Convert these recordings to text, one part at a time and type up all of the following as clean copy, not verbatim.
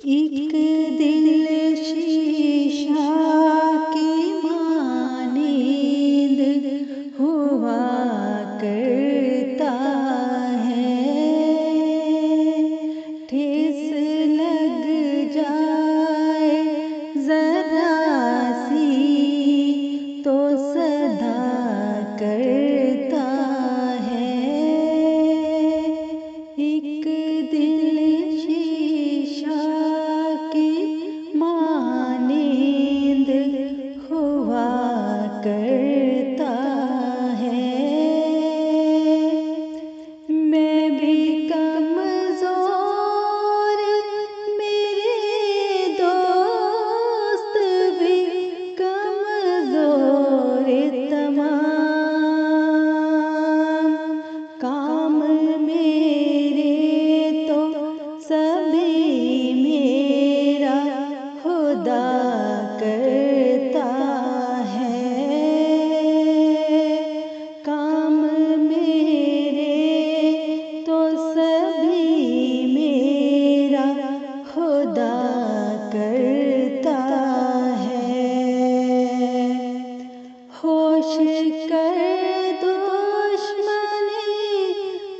एक दिल शीशा की मानींद हुआ करता है। ठेस लग जाए जरा सी तो सदा करता है। एक दिल शीशा की मानींद हुआ करता है। मैं भी कमज़ोर, मेरे दोस्त भी कमज़ोर, तमाम काम मेरे तो सभी मेरा खुदा करता है। काम मेरे तो सभी मेरा खुदा करता है। होश कर दुश्मनी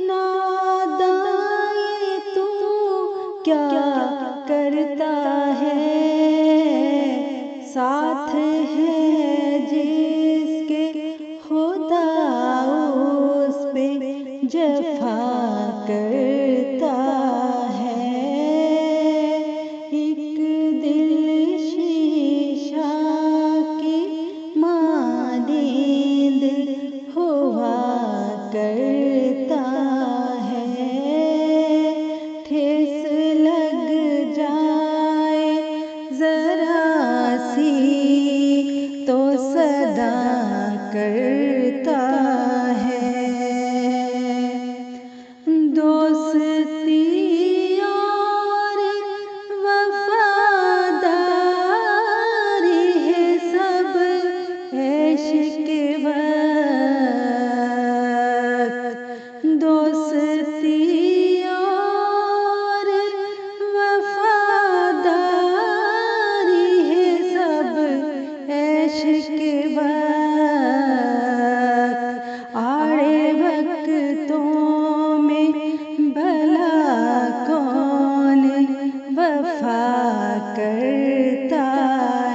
नादाए तू क्या करता है। साथ है जिसके खुदा उस पे जफा करता है। एक दिल शीशा की मानींद हुआ करता है। ठेस लग जाए जरा सी तो सदा करता है। दोस्ती और वफादारी है सब ऐश के वक्त। दोस्ती और वफादारी है सब ऐश के वक्त। आड़े वक्तों में भला कौन वफा करता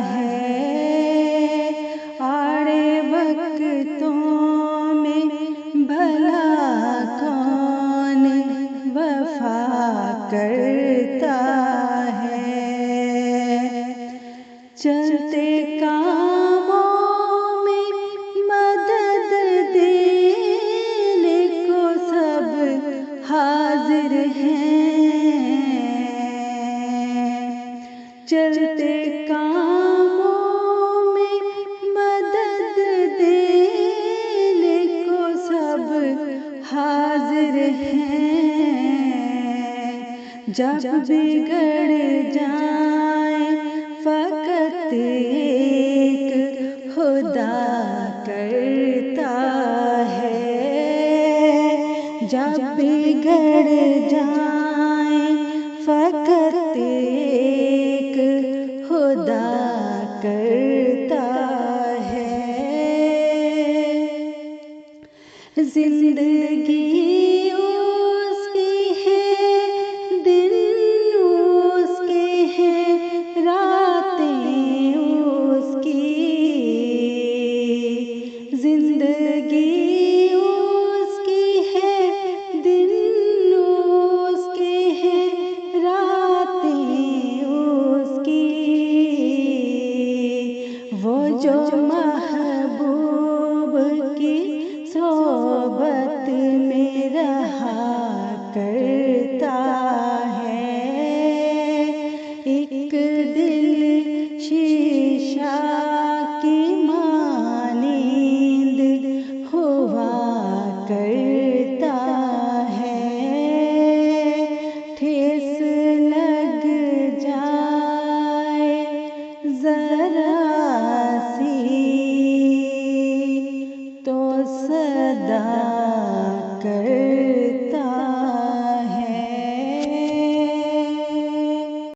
है। आड़े वक्तों में भला कौन वफा करता है। चलते कामों में मदद देने को सब हाजिर हैं। चलते कामों में मदद देने को सब हाजिर हैं। जब बिगड़ जाए फकत एक खुदा